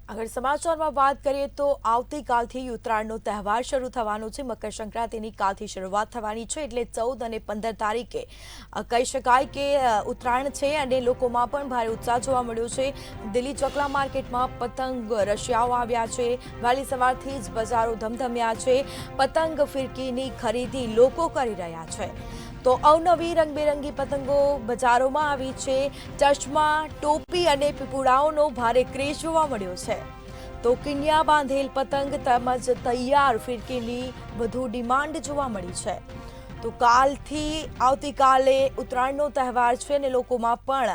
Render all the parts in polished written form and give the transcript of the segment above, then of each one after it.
આગળ સમાચારમાં વાત કરીએ તો આવતીકાલથી ઉત્તરાયણનો તહેવાર શરૂ થવાનો છે। મકર સંક્રાંતિની કાલથી શરૂઆત થવાની છે, એટલે 14 અને 15 તારીખે કહી શકાય કે ઉત્તરાયણ છે અને લોકોમાં પણ ભારે ઉત્સાહ જોવા મળ્યો છે। દિલ્હી ચકલા માર્કેટમાં પતંગ રશિયાઓ આવ્યા છે। વહેલી સવારથી જ બજારો ધમધમ્યા છે। પતંગ ફિરકીની ખરીદી લોકો કરી રહ્યા છે। તો અવનવી રંગબેરંગી પતંગો બજારોમાં આવી છે। ચશ્મા, ટોપી અને પીપુડાઓનો ભારે ક્રેઝ જોવા મળ્યો છે। તો કિન્યા બાંધેલ પતંગ તેમજ તૈયાર ફિરકીની વધુ ડિમાન્ડ જોવા મળી છે। તો કાલથી આવતીકાલે ઉત્તરાયણનો તહેવાર છે અને લોકોમાં પણ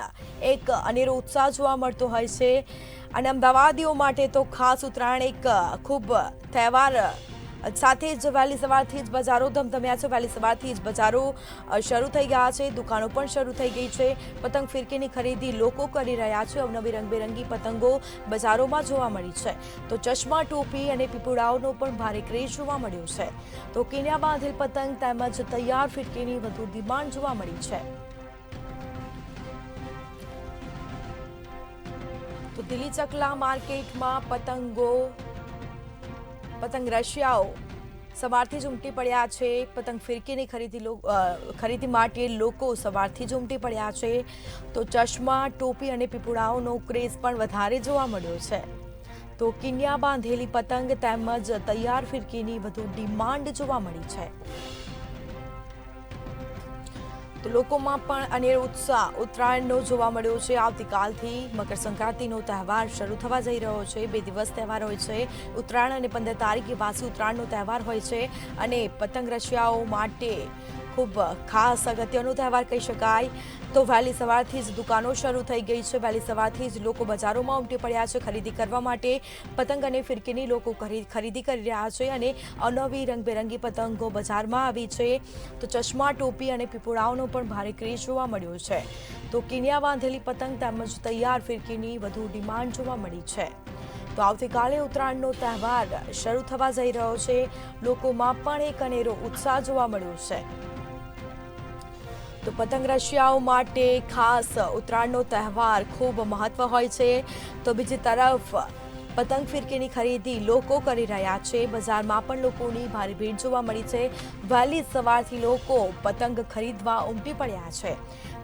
એક અનેરો ઉત્સાહ જોવા મળતો હોય છે। અને અમદાવાદીઓ માટે તો ખાસ ઉત્તરાયણ એક ખૂબ તહેવાર સાથે જ વહેલી સવારથી જ બજારો ધમધમ્યા છે। વહેલી સવારથી જ બજારો શરૂ થઈ ગયા છે, દુકાનો પણ શરૂ થઈ ગઈ છે। પતંગ ફિરકીની ખરીદી લોકો કરી રહ્યા છે। અવનવી રંગબેરંગી પતંગો બજારોમાં જોવા મળી છે। તો ચશ્મા, ટોપી અને પીપુડાઓનો પણ ભારે ક્રેઝ જોવા મળ્યો છે। તો કિન્યા બાંધેલ પતંગ તેમજ તૈયાર ફિરકીની વધુ ડિમાન્ડ જોવા મળી છે। તો દિલ્હી ચકલા માર્કેટમાં પતંગ રશિયાઓ સવારથી જ ઉમટી પડ્યા છે। પતંગ ફિરકીની ખરીદી માટે લોકો સવારથી જ ઉમટી પડ્યા છે। તો ચશ્મા, ટોપી અને પીપુડાઓનો ક્રેઝ પણ વધારે જોવા મળ્યો છે। તો કિન્યા બાંધેલી પતંગ તેમજ તૈયાર ફિરકીની વધુ ડિમાન્ડ જોવા મળી છે। તો લોકોમાં પણ અનેરો ઉત્સાહ ઉત્તરાયણનો જોવા મળ્યો છે। આવતીકાલથી મકર સંક્રાંતિનો તહેવાર શરૂ થવા જઈ રહ્યો છે। 2 દિવસ તહેવાર હોય છે, ઉત્તરાયણ અને 15 તારીખે પાછી ઉત્તરાયણનો તહેવાર હોય છે અને પતંગ રશિયાઓ માટે ખૂબ ખાસ અગત્યનો તહેવાર કહી શકાય। તો વહેલી સવારથી જ દુકાનો શરૂ થઈ ગઈ છે। વહેલી સવારથી જ લોકો બજારોમાં ઉમટી પડ્યા છે ખરીદી કરવા માટે। પતંગ અને ફિરકીની લોકો ખરીદી કરી રહ્યા છે અને અવનવી રંગબેરંગી પતંગો બજારમાં આવી છે। તો ચશ્મા, ટોપી અને પીપુડાઓનો પણ ભારે ક્રેઝ જોવા મળ્યો છે। તો કિન્યા બાંધેલી પતંગ તેમજ તૈયાર ફિરકીની વધુ ડિમાન્ડ જોવા મળી છે। તો આવતીકાલે ઉત્તરાયણનો તહેવાર શરૂ થવા જઈ રહ્યો છે। લોકોમાં પણ એક અનેરો ઉત્સાહ જોવા મળ્યો છે। તો પતંગ રશિયાઓ માટે ખાસ ઉત્તરાયણનો તહેવાર ખૂબ મહત્વ હોય છે। તો બીજી તરફ પતંગ ફિરકીની ખરીદી લોકો કરી રહ્યા છે। બજારમાં પણ લોકોની ભારે ભીડ જોવા મળી છે। વહેલી સવારથી લોકો પતંગ ખરીદવા ઉમટી પડ્યા છે।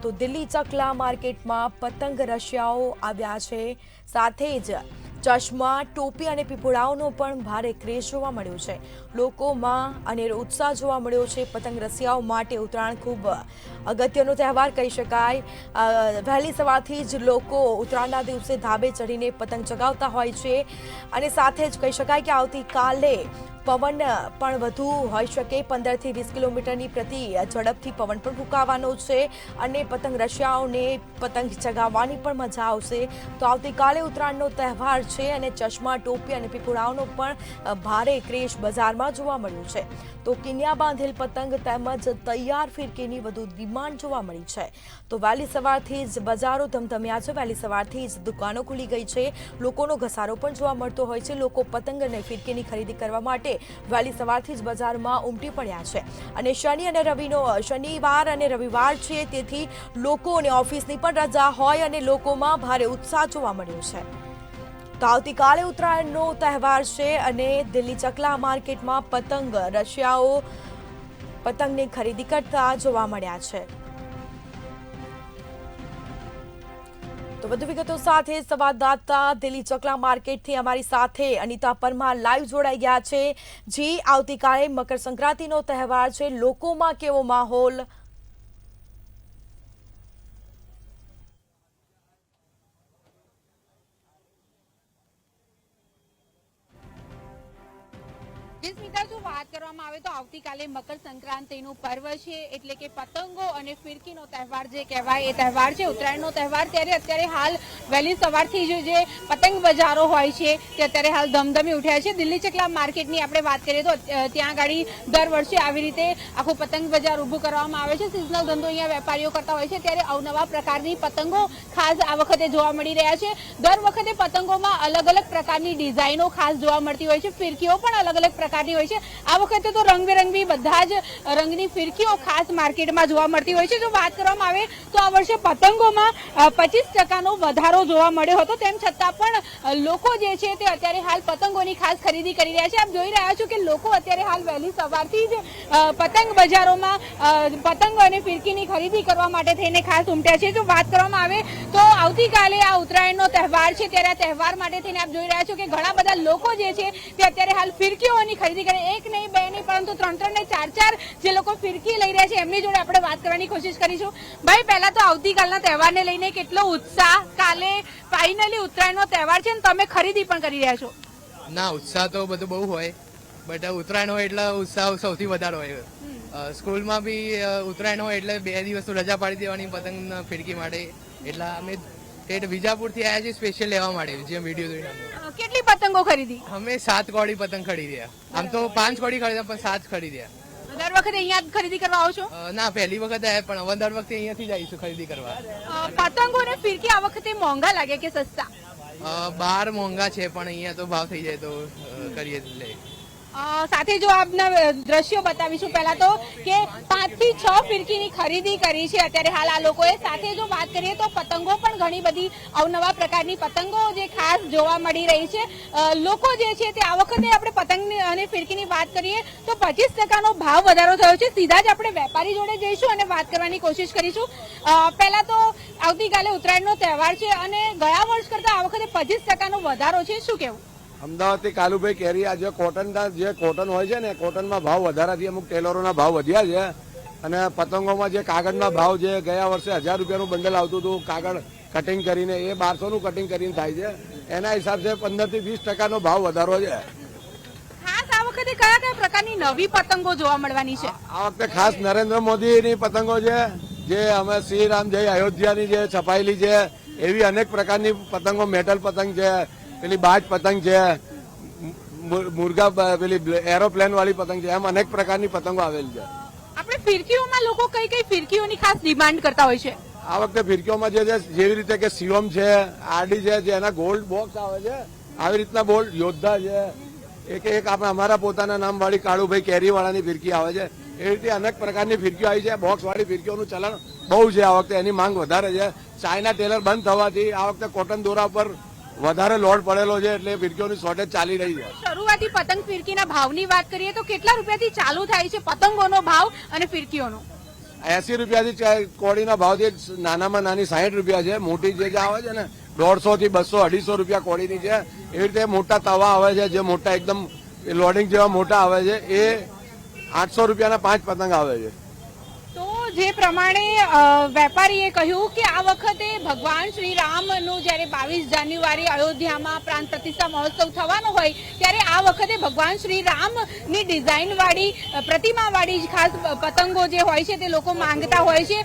તો દિલ્હી ચકલા માર્કેટમાં પતંગ રશિયાઓ આવ્યા છે, સાથે જ ચશ્મા, ટોપી અને પીપુડાઓનો પણ ભારે ક્રેઝ જોવા મળ્યો છે। લોકોમાં અનેરો ઉત્સાહ જોવા મળ્યો છે। પતંગ રસિયાઓ માટે ઉત્તરાયણ ખૂબ અગત્યનો તહેવાર કહી શકાય। વહેલી સવારથી જ લોકો ઉત્તરાયણના દિવસે ધાબે ચડીને પતંગ ચગાવતા હોય છે અને સાથે જ કહી શકાય કે આવતીકાલે પવન પણ વધુ હોઈ શકે। 15 થી 20 કિલોમીટરની પ્રતિ ઝડપથી પવન પણ ફૂંકાવાનો છે અને પતંગ રશિયાઓને પતંગ ચગાવવાની પણ મજા આવશે। તો આવતીકાલે ઉત્તરાયણનો તહેવાર છે અને ચશ્મા, ટોપી અને પીપુડાઓનો પણ ભારે ક્રેઝ બજારમાં જોવા મળ્યું છે। તો કિન્યા બાંધેલ પતંગ તેમજ તૈયાર ફિરકીની વધુ ડિમાન્ડ જોવા મળી છે। તો વહેલી સવારથી જ બજારો ધમધમ્યા છે। વહેલી સવારથી જ દુકાનો ખુલી ગઈ છે। લોકોનો ઘસારો પણ જોવા મળતો હોય છે। લોકો પતંગ અને ફિરકીની ખરીદી કરવા માટે વહેલી સવારથી જ બજારમાં ઉમટી પડ્યા છે અને શનિવાર અને રવિવાર છે, તેથી લોકોને ઓફિસની પણ રજા હોય અને લોકોમાં ભારે ઉત્સાહ જોવા મળ્યો છે। તો આવતીકાલે ઉત્તરાયણનો તહેવાર છે અને દિલ્હી ચકલા માર્કેટમાં પતંગ રશિયાઓ પતંગની ખરીદી કરતા જોવા મળ્યા છે। તો વધુ વિગતો સાથે સંવાદદાતા દિલ્હી ચકલા માર્કેટથી અમારી સાથે અનિતા પરમાર લાઈવ જોડાઈ ગયા છે। જી, આવતીકાલે મકર સંક્રાંતિનો તહેવાર છે, લોકોમાં કેવો માહોલ? જો વાત કરવામાં આવે તો આવતીકાલે મકર સંક્રાંતિનું પર્વ છે, એટલે કે પતંગો અને ફિરકીનો તહેવાર જે કહેવાય એ તહેવાર છે, ઉત્તરાયણનો તહેવાર। ત્યારે અત્યારે હાલ વહેલી સવારથી જે પતંગ બજારો હોય છે તે અત્યારે હાલ ધમધમી ઉઠ્યા છે। દિલ્હી ચકલા માર્કેટની આપણે વાત કરીએ તો ત્યાં ગાડી દર વર્ષે આવી રીતે આખું પતંગ બજાર ઊભું કરવામાં આવે છે। સિઝનલ ધંધો અહીંયા વેપારીઓ કરતા હોય છે, ત્યારે અવનવા પ્રકારની પતંગો ખાસ આ વખતે જોવા મળી રહ્યા છે। દર વખતે પતંગોમાં અલગ અલગ પ્રકારની ડિઝાઇનો ખાસ જોવા મળતી હોય છે, ફિરકીઓ પણ અલગ અલગ પ્રકાર પ્રકારની હોય છે. આ વખતે તો રંગબેરંગી બધા જ રંગની ફિરકીઓ ખાસ માર્કેટમાં જોવા મળતી હોય છે. જો વાત કરવામાં આવે તો આ વર્ષે પતંગોમાં 25% વધારો જોવા મળ્યો હતો. તેમ છતાં પણ લોકો જે છે તે અત્યારે હાલ પતંગોની ખાસ ખરીદી કરી રહ્યા છે. આપ જોઈ રહ્યા છો કે લોકો અત્યારે હાલ વહેલી સવારથી જ પતંગ બજારોમાં પતંગ અને ફિરકીની ખરીદી કરવા માટે થઈને ખાસ ઉમટ્યા છે. જો વાત કરવામાં આવે તો આવતીકાલે આ ઉત્તરાયણનો તહેવાર છે, ત્યારે આ તહેવાર માટે થઈને આપ જોઈ રહ્યા છો કે ઘણા બધા લોકો જે છે તે અત્યારે હાલ ફિરકીઓની ખરીદી કરે. એક નહીં, બે નહીં, પરંતુ 3 ને 4 જે લોકો ફિરકી લઈ રહ્યા છે એમની જોડે આપણે વાત કરવાની કોશિશ કરીશું. ભાઈ, પહેલા તો આવતીકાલના તહેવારને લઈને કેટલો ઉત્સાહ? કાલે ફાઇનલી ઉત્તરાયણનો તહેવાર છે ને તમે ખરીદી પણ કરી રહ્યા છો. ના, ઉત્સાહ તો બધું બહુ હોય, બટ ઉત્તરાયણ હોય એટલે ઉત્સાહ સૌથી વધારે હોય. સ્કૂલમાં બી ઉત્તરાયણ હોય એટલે 2 દિવસ તો રજા પાડી દેવાની પતંગ ફિરકી માટે. એટલે અમે વિજાપુર થી આવ્યા છીએ સ્પેશિયલ લેવા માટે, જે વિડીયો જોઈને. કેટલી પતંગો ખરીદી? અમે 7 કોડી પતંગ ખરીદ્યા. આમ તો 5 કોડી ખરીદ્યા, પણ 7 ખરીદ્યા. દર વખતે અહીંયા ખરીદી કરવા આવો છો? ના, પહેલી વખત આવ્યા, પણ હવે દર વખતે અહીંયાથી જ આવીશું ખરીદી કરવા. પતંગો અને ફિરકી આ વખતે મોંઘા લાગે કે સસ્તા? બહાર મોંઘા છે, પણ અહીંયા તો ભાવ થઈ જાય તો કરીએ જ લે. સાથે જો આપના દ્રશ્યો બતાવીશું. પહેલા તો કે 5 થી 6 ફિરકીની ખરીદી કરી છે અત્યારે હાલ આ લોકોએ. સાથે જો વાત કરીએ તો પતંગો પણ ઘણી બધી અવનવા પ્રકારની પતંગો જે ખાસ જોવા મળી રહી છે. લોકો જે છે તે આ વખતે આપણે પતંગ અને ફિરકીની વાત કરીએ તો 25% ભાવ વધારો થયો છે. સીધા જ આપણે વેપારી જોડે જઈશું અને વાત કરવાની કોશિશ કરીશું. પહેલા તો આવતીકાલે ઉત્તરાયણનો તહેવાર છે અને ગયા વર્ષ કરતા આ વખતે 25% વધારો છે. શું કેવું? અમદાવાદથી કાલુભાઈ કેરી આ જે કોટન હોય છે ને, કોટનમાં ભાવ વધારાથી અમુક ટેલરોના ભાવ વધ્યા છે. અને પતંગોમાં જે કાગળના ભાવ જે ગયા વર્ષે 1000 રૂપિયાનું બંડલ આવતું હતું કાગળ કટિંગ કરીને, એ 1200નું કટિંગ કરીને થાય છે. એના હિસાબે 15 થી 20% ભાવ વધારો છે. ખાસ આ વખતે કયા કયા પ્રકારની નવી પતંગો જોવા મળવાની છે? આ વખતે ખાસ નરેન્દ્ર મોદીની પતંગો છે, જે અમે શ્રીરામ જય અયોધ્યાની જે છપાયેલી છે એવી અનેક પ્રકારની પતંગો, મેટલ પતંગ છે, પેલી બાજ પતંગ છે, મુર્ગા પેલી એરોપ્લેન વાળી પતંગ છે, એમ અનેક પ્રકારની પતંગો આવેલી છે. આપણે ફિરકીઓમાં લોકો કઈ કઈ ફિરકીઓની ખાસ ડિમાન્ડ કરતા હોય છે? આ વખતે ફિરકીઓમાં જેવી રીતે કે શિવમ છે, આરડી છે, જે એના ગોલ્ડ બોક્સ આવે છે, આવી રીતના બોલ્ડ યોદ્ધા છે, એક આપણે અમારા પોતાના નામ વાળી કાળુભાઈ કેરી વાળાની ફિરકી આવે છે. એ રીતે અનેક પ્રકારની ફિરકીઓ આવી છે. બોક્સ વાળી ફિરકીઓનું ચલણ બહુ છે. આ વખતે એની માંગ વધારે છે. ચાઇના ટેલર બંધ થવાથી આ વખતે કોટન દોરા પર વધારે લોડ પડેલો છે, એટલે ફિરકીઓની શોર્ટેજ ચાલી રહી છે. શરૂઆતી પતંગ ફિરકીના ભાવની વાત કરીએ તો કેટલા રૂપિયાથી ચાલુ થાય છે પતંગોનો ભાવ અને ફિરકીઓનો? 80 રૂપિયાથી કોડીના ભાવથી નાનામાં નાની 60 રૂપિયા છે. મોટી જે આવે છે ને 150 થી 200, 250 રૂપિયા કોડીની છે. એવી રીતે મોટા તવા આવે છે, જે મોટા એકદમ લોડિંગ જેવા મોટા આવે છે, એ 800 રૂપિયાના 5 પતંગ આવે છે. તો જે પ્રમાણે વેપારીએ કહ્યું કે આ વખતે ભગવાન શ્રી રામનું જ્યારે 22 જાન્યુઆરી અયોધ્યામાં પ્રાણ પ્રતિષ્ઠા મહોત્સવ થવાનો હોય ત્યારે આ વખતે ભગવાન શ્રી રામની ડિઝાઇન વાળી પ્રતિમા વાળી ખાસ પતંગો જે હોય છે તે લોકો માંગતા હોય છે.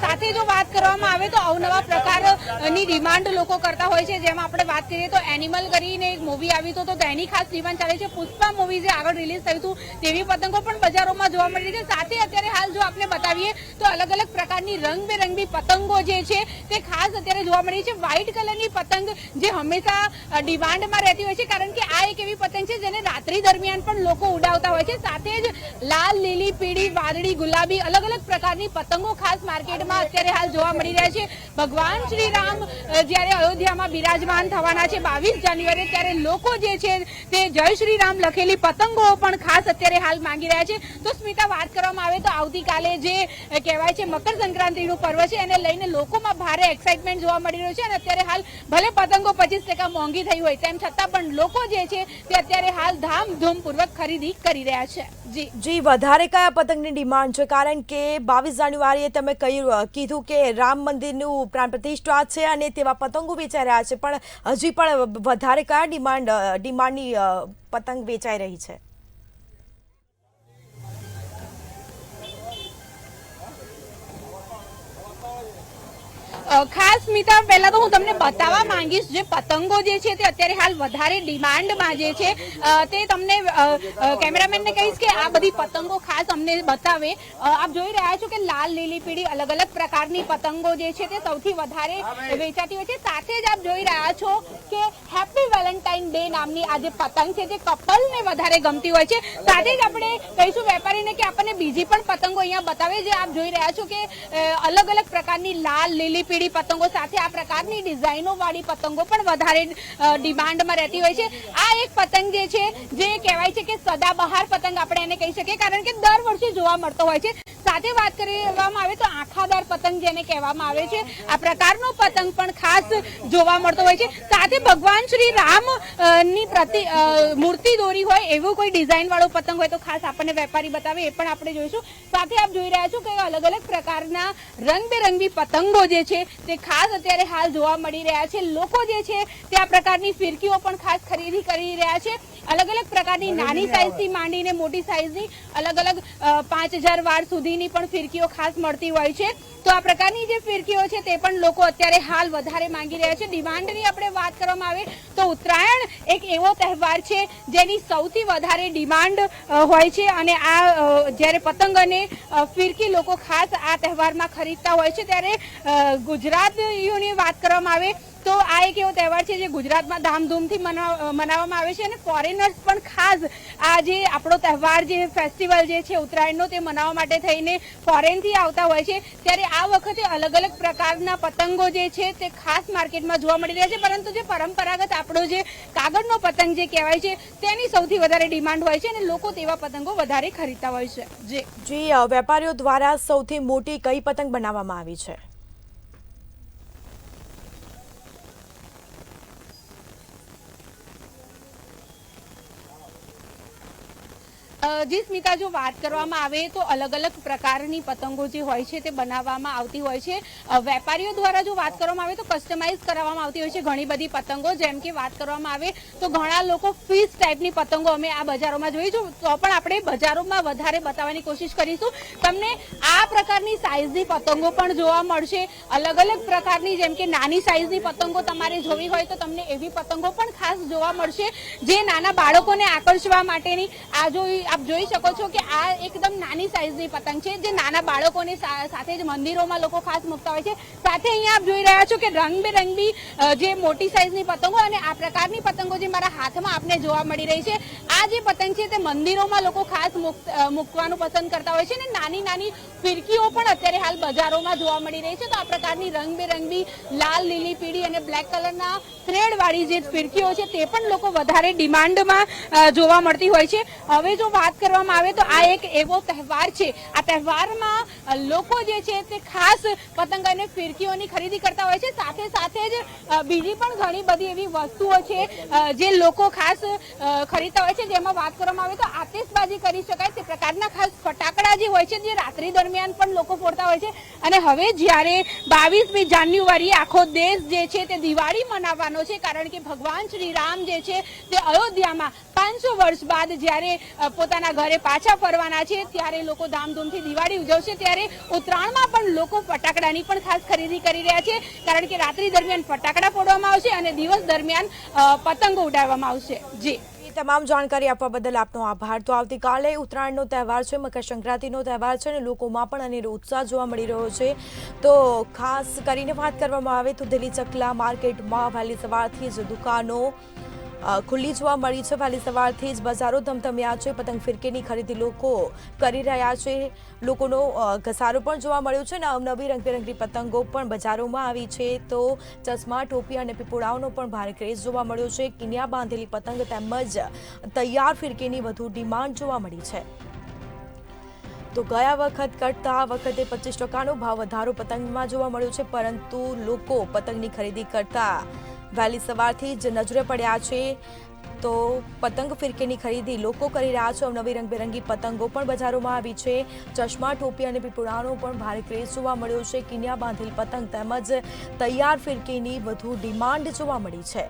સાથે જો વાત કરવામાં આવે તો અવનવા પ્રકારની ડિમાન્ડ લોકો કરતા હોય છે. જેમાં આપણે વાત કરીએ તો એનિમલ કરીને એક મૂવી આવ્યું હતું, તો તેની ખાસ ડિમાન્ડ ચાલે છે. પુષ્પા મૂવી જે આગળ રિલીઝ થયું હતું તેવી પતંગો પણ બજારોમાં જોવા મળી છે. સાથે અત્યારે હાલ જો આપણે બતાવીએ તો અલગ અલગ પ્રકારની રંગબેરંગી પતંગો જે છે તે ખાસ અત્યારે જોવા મળી છે. વ્હાઇટ કલરની પતંગ જે હંમેશા ડિમાન્ડમાં રહેતી હોય છે, કારણ કે આ એક એવી પતંગ છે જેને રાત્રિ દરમિયાન પણ લોકો ઉડાવતા હોય છે. સાથે જ લાલ, લીલી, પીળી, વાદળી, ગુલાબી અલગ અલગ પ્રકારની પતંગો ખાસ માર્કેટમાં અત્યારે હાલ જોવા મળી રહ્યા છે. ભગવાન શ્રી રામ જ્યારે અયોધ્યામાં બિરાજમાન થવાના છે 22 જાન્યુઆરી, ત્યારે લોકો જે છે તે જય શ્રી રામ લખેલી પતંગો પણ ખાસ અત્યારે હાલ માંગી રહ્યા છે. તો સ્મિતા, વાત કરવામાં આવે તો આવતીકાલે જે કહેવાય છે મકર સંક્રાંતિનું પર્વ છે, એને લઈને લોકોમાં ભારે એક્સાઇટમેન્ટ જોવા મળી રહ્યું છે. અને અત્યારે હાલ ભલે પતંગો 25% મોંઘી થઈ હોય, તેમ છતાં પણ લોકો જે છે તે અત્યારે હાલ ધામધૂમપૂર્વક ખરીદી કરી રહ્યા છે. જી, વધારે કયા પતંગની ડિમાન્ડ છે? કારણ કે 22 જાન્યુઆરીએ તમે કીધું કે રામ મંદિરનું પ્રાણ પ્રતિષ્ઠા છે અને તેવા પતંગો વેચાઈ રહ્યા છે, પણ હજી પણ વધારે કયા ડિમાન્ડની પતંગ વેચાઈ રહી છે? ખાસ સ્મિતા, પહેલા તો હું તમને બતાવવા માંગીશ જે પતંગો જે છે તે અત્યારે હાલ વધારે ડિમાન્ડમાં જે છે તે તમને કેમેરામેનને કહીશ કે આ બધી પતંગો ખાસ અમને બતાવે. આપ જોઈ રહ્યા છો કે લાલ, લીલી, પીળી અલગ અલગ પ્રકારની પતંગો જે છે તે સૌથી વધારે વેચાતી હોય છે. સાથે જ આપ જોઈ રહ્યા છો કે હેપી વેલેન્ટાઇન વેલેન્ટાઇન ડે નામની આ જે પતંગ છે જે કપલને વધારે ગમતી હોય છે. સાથે જ આપણે કહીશું વેપારીને કે આપણને બીજી પણ પતંગો અહીંયા બતાવે. જે આપ જોઈ રહ્યા છો કે અલગ અલગ પ્રકારની લાલ, લીલી, પીળી પતંગો સાથે આ પ્રકારની ડિઝાઇનો વાળી પતંગો પણ વધારે ડિમાન્ડમાં રહેતી હોય છે. આ એક પતંગ જે છે જે કહેવાય છે કે સદાબહાર પતંગ આપણે એને કહી શકીએ, કારણ કે દર વર્ષે જોવા મળતો હોય છે. સાથે વાત કરવામાં આવે તો આખાદાર પતંગ જેને કહેવામાં આવે છે, આ પ્રકારનો પતંગ પણ ખાસ જોવા મળતો હોય છે. સાથે ભગવાન શ્રી રામ ની મૂર્તિ દોરી હોય એવું કોઈ ડિઝાઇન વાળો પતંગ હોય તો ખાસ આપણને વેપારી બતાવે, એ પણ આપણે જોઈશું. સાથે આપ જોઈ રહ્યા છો કે અલગ અલગ પ્રકારના રંગબેરંગી પતંગો જે છે તે ખાસ અત્યારે હાલ જોવા મળી રહ્યા છે. લોકો જે છે તે આ પ્રકારની ફિરકીઓ પણ ખાસ ખરીદી કરી રહ્યા છે. અલગ અલગ પ્રકારની નાની સાઈઝથી માંડીને મોટી સાઈઝની અલગ અલગ 5000 વાર સુધીની પણ ફિરકીઓ ખાસ મળતી હોય છે. તો આ પ્રકારની જે ફિરકીઓ છે તે પણ લોકો અત્યારે હાલ વધારે માંગી રહ્યા છે. ડિમાન્ડની આપણે વાત કરવામાં આવે તો ઉત્તરાયણ એક એવો તહેવાર છે જેની સૌથી વધારે ડિમાન્ડ હોય છે, અને આ જ્યારે પતંગ અને ફિરકી લોકો ખાસ આ તહેવારમાં ખરીદતા હોય છે, ત્યારે ગુજરાતીઓની વાત કરવામાં આવે તો આ એક એવો તહેવાર છે જે ગુજરાતમાં ધામધૂમથી મનાવવામાં આવે છે, અને ફોરેનર્સ પણ ખાસ આ જે આપણો તહેવાર જે ફેસ્ટિવલ જે છે ઉત્તરાયણનો તે મનાવવા માટે થઈને ફોરેનથી આવતા હોય છે. ત્યારે આ વખતે અલગ અલગ પ્રકારના પતંગો જે છે તે ખાસ માર્કેટમાં જોવા મળી રહ્યા છે, પરંતુ જે પરંપરાગત આપણો જે કાગળનો પતંગ જે કહેવાય છે તેની સૌથી વધારે ડિમાન્ડ હોય છે, અને લોકો તેવા પતંગો વધારે ખરીદતા હોય છે. જી વેપારીઓ દ્વારા સૌથી મોટી કઈ પતંગ બનાવવામાં આવી છે? જી સ્મિતા, જો વાત કરવામાં આવે તો અલગ અલગ પ્રકારની પતંગો જે હોય છે તે બનાવવામાં આવતી હોય છે. વેપારીઓ દ્વારા જો વાત કરવામાં આવે તો કસ્ટમાઇઝ કરાવવામાં આવતી હોય છે ઘણી બધી પતંગો. જેમ કે વાત કરવામાં આવે તો ઘણા લોકો ફિશ ટાઈપની પતંગો અમે આ બજારોમાં જોઈશું, તો પણ આપણે બજારોમાં વધારે બતાવવાની કોશિશ કરીશું. તમને આ પ્રકારની સાઈઝની પતંગો પણ જોવા મળશે. અલગ અલગ પ્રકારની જેમ કે નાની સાઈઝની પતંગો તમારે જોવી હોય તો તમને એવી પતંગો પણ ખાસ જોવા મળશે, જે નાના બાળકોને આકર્ષવા માટેની આ આપ જોઈ શકો છો કે આ એકદમ નાની સાઈઝની પતંગ છે, જે નાના બાળકોને સાથે જ મંદિરોમાં લોકો ખાસ મૂકતા હોય છે. સાથે અહીંયા આપ જોઈ રહ્યા છો કે રંગબેરંગી જે મોટી સાઈઝની પતંગો, અને આ પ્રકારની પતંગો જે મારા હાથમાં આપને જોવા મળી રહી છે, આ જે પતંગ છે તે મંદિરોમાં લોકો ખાસ મૂકવાનું પસંદ કરતા હોય છે. અને નાની નાની ફિરકીઓ પણ અત્યારે હાલ બજારોમાં જોવા મળી રહી છે. તો આ પ્રકારની રંગબેરંગી લાલ, લીલી, પીળી અને બ્લેક કલરના થ્રેડ વાળી જે ફિરકીઓ છે તે પણ લોકો વધારે ડિમાન્ડમાં જોવા મળતી હોય છે. હવે જો વાત કરવામાં આવે તો આ એક એવો તહેવાર છે, આ તહેવારમાં લોકો જે છે તે ખાસ પતંગ અને ફિરકીઓની ખરીદી કરતા હોય છે. સાથે સાથે જ બીજી પણ ઘણી બધી એવી વસ્તુઓ છે જે લોકો ખાસ ખરીદતા હોય છે. જેમાં વાત કરવામાં આવે તો આતિશબાજી કરી શકાય તે પ્રકારના ખાસ ફટાકડા જે હોય છે જે રાત્રિ દરમિયાન પણ લોકો ફોડતા હોય છે. અને હવે જ્યારે 22મી જાન્યુઆરી આખો દેશ જે છે તે દિવાળી મનાવવાનો છે, કારણ કે ભગવાન શ્રી રામ જે છે તે અયોધ્યામાં 500 વર્ષ બાદ જ્યારે પોતાના ઘરે પાછા ફરવાના છે ત્યારે લોકો ધામધૂમથી દિવાળી ઉજવશે. ત્યારે ઉત્તરાયણમાં પણ લોકો ફટાકડાની પણ ખાસ ખરીદી કરી રહ્યા છે, કારણ કે રાત્રિ દરમિયાન ફટાકડા ફોડવામાં આવશે અને દિવસ દરમિયાન પતંગો ઉડાડવામાં આવશે. જી, તમામ જાણકારી આપવા બદલ આપનો આભાર. તો આવતીકાલે ઉત્તરાયણનો તહેવાર છે, મકર સંક્રાંતિનો તહેવાર છે, અને લોકોમાં પણ અનેરો ઉત્સાહ જોવા મળી રહ્યો છે. તો ખાસ કરીને વાત કરવામાં આવે તો દિલ્હી ચકલા માર્કેટમાં વહેલી સવારથી જ દુકાનો ખુલ્લી જોવા મળી છે. વહેલી સવારથી જ બજારો ધમધમ્યા છે. પતંગ ફિરકીની ખરીદી લોકો કરી રહ્યા છે. લોકોનો ઘસારો પણ જોવા મળ્યો છે. નવી રંગબેરંગી પતંગો પણ બજારોમાં આવી છે. તો ચશ્મા, ટોપી અને પીપોળાઓનો પણ ભારે ક્રેઝ જોવા મળ્યો છે. કિનિયા બાંધેલી પતંગ તેમજ તૈયાર ફિરકીની વધુ ડિમાન્ડ જોવા મળી છે. તો ગયા વખત કરતાં આ વખતે 25% ભાવ વધારો પતંગમાં જોવા મળ્યો છે, પરંતુ લોકો પતંગની ખરીદી કરતા વહેલી સવારથી જ નજરે પડ્યા છે. તો પતંગ ફિરકીની ખરીદી લોકો કરી રહ્યા છે. નવી રંગબેરંગી પતંગો પણ બજારોમાં આવી છે. ચશ્મા, ટોપી અને પીપોળાનો પણ ભારે ક્રેઝ જોવા મળ્યો છે. કિનિયા બાંધેલ પતંગ તેમજ તૈયાર ફિરકીની વધુ ડિમાન્ડ જોવા મળી છે.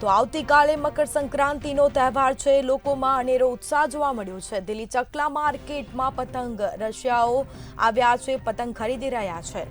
તો આવતીકાલે મકર સંક્રાંતિનો તહેવાર છે. લોકોમાં અનેરો ઉત્સાહ જોવા મળ્યો છે. દિલ્હી ચકલા માર્કેટમાં પતંગ રશિયાઓ આવ્યા છે, પતંગ ખરીદી રહ્યા છે.